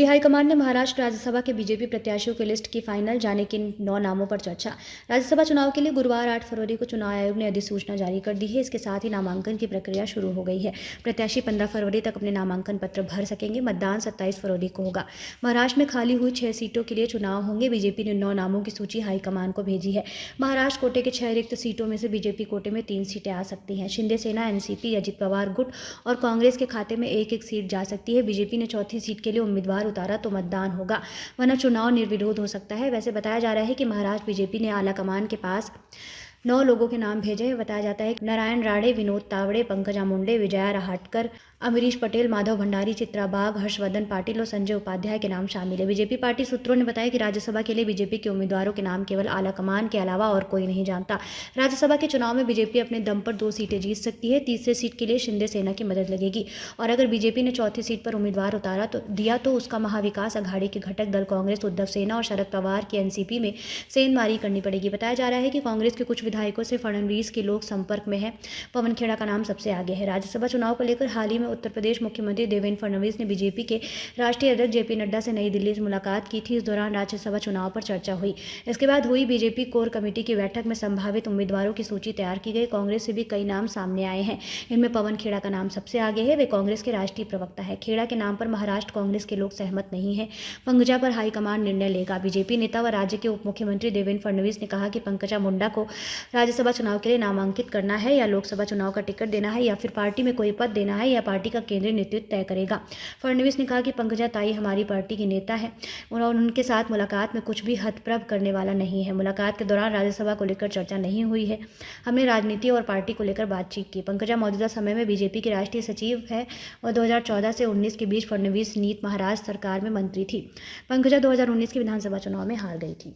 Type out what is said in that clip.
Delhi high command ने महाराष्ट्र राज्यसभा के BJP प्रत्याशियों की लिस्ट की फाइनल जाने के 9 नामों पर चर्चा। राज्यसभा चुनाव के लिए गुरुवार 8 फरवरी को चुनाव आयोग ने अधिसूचना जारी कर दी है। इसके साथ ही नामांकन की प्रक्रिया शुरू हो गई है। प्रत्याशी 15 फरवरी तक अपने नामांकन पत्र भर सकेंगे। मतदान 27 फरवरी को होगा। महाराष्ट्र में खाली हुई 6 सीटों के लिए चुनाव होंगे। बीजेपी ने 9 नामों की सूची हाईकमान को भेजी है। महाराष्ट्र कोटे के 6 रिक्त सीटों में से बीजेपी कोटे में 3 सीटें आ सकती हैं। शिंदे सेना, एनसीपी, अजित पवार गुट और कांग्रेस के खाते में एक एक सीट जा सकती है। बीजेपी ने चौथी सीट के लिए उम्मीदवार उतारा तो मतदान होगा, वरना चुनाव निर्विरोध हो सकता है। वैसे बताया जा रहा है कि महाराष्ट्र बीजेपी ने आला कमान के पास 9 लोगों के नाम भेजे हैं। बताया जाता है कि नारायण राणे, विनोद तावड़े, पंकजा मुंडे, विजया रहाटकर, अमरीश पटेल, माधव भंडारी, चित्रा बाग, हर्षवर्धन पाटिल और संजय उपाध्याय के नाम शामिल है। बीजेपी पार्टी सूत्रों ने बताया कि राज्यसभा के लिए बीजेपी के उम्मीदवारों के नाम केवल आला कमान के अलावा और कोई नहीं जानता। राज्यसभा के चुनाव में बीजेपी अपने दम पर 2 सीटें जीत सकती है। तीसरे सीट के लिए शिंदे सेना की मदद लगेगी और अगर बीजेपी ने चौथी सीट पर उम्मीदवार उतारा तो उसका महाविकास अघाड़ी के घटक दल कांग्रेस, उद्धव सेना और शरद पवार की एनसीपी में सेंधमारी करनी पड़ेगी। बताया जा रहा है कि कांग्रेस के कुछ विधायकों से फडणवीस के लोग संपर्क में है। पवन खेड़ा का नाम सबसे आगे है। राज्यसभा चुनाव को लेकर हाल ही में उत्तर प्रदेश मुख्यमंत्री देवेंद्र फडणवीस ने बीजेपी के राष्ट्रीय अध्यक्ष जेपी नड्डा से नई दिल्ली से मुलाकात की थी। इस दौरान राज्यसभा चुनाव पर चर्चा हुई। इसके बाद हुई बीजेपी कोर कमेटी की बैठक में संभावित उम्मीदवारों की सूची तैयार की गई। कांग्रेस से भी कई नाम सामने आए हैं। इनमें पवन खेड़ा का नाम सबसे आगे है। वे कांग्रेस के राष्ट्रीय प्रवक्ता है। खेड़ा के नाम पर महाराष्ट्र कांग्रेस के लोग सहमत नहीं है। पंकजा पर हाईकमान निर्णय लेगा। बीजेपी नेता व राज्य के उप मुख्यमंत्री देवेंद्र फडणवीस ने कहा कि पंकजा मुंडा को राज्यसभा चुनाव के लिए नामांकित करना है या लोकसभा चुनाव का टिकट देना है या फिर पार्टी में कोई पद देना है या पार्टी का केंद्रीय नेतृत्व तय करेगा। फडणवीस ने कहा कि पंकजा ताई हमारी पार्टी की नेता है और उनके साथ मुलाकात में कुछ भी हतप्रभ करने वाला नहीं है। मुलाकात के दौरान राज्यसभा को लेकर चर्चा नहीं हुई है। हमने राजनीति और पार्टी को लेकर बातचीत की। पंकजा मौजूदा समय में बीजेपी की राष्ट्रीय सचिव है और 2014 से 19 के बीच फडणवीस नीत महाराष्ट्र सरकार में मंत्री थी। पंकजा 2019 के विधानसभा चुनाव में हार गई थी।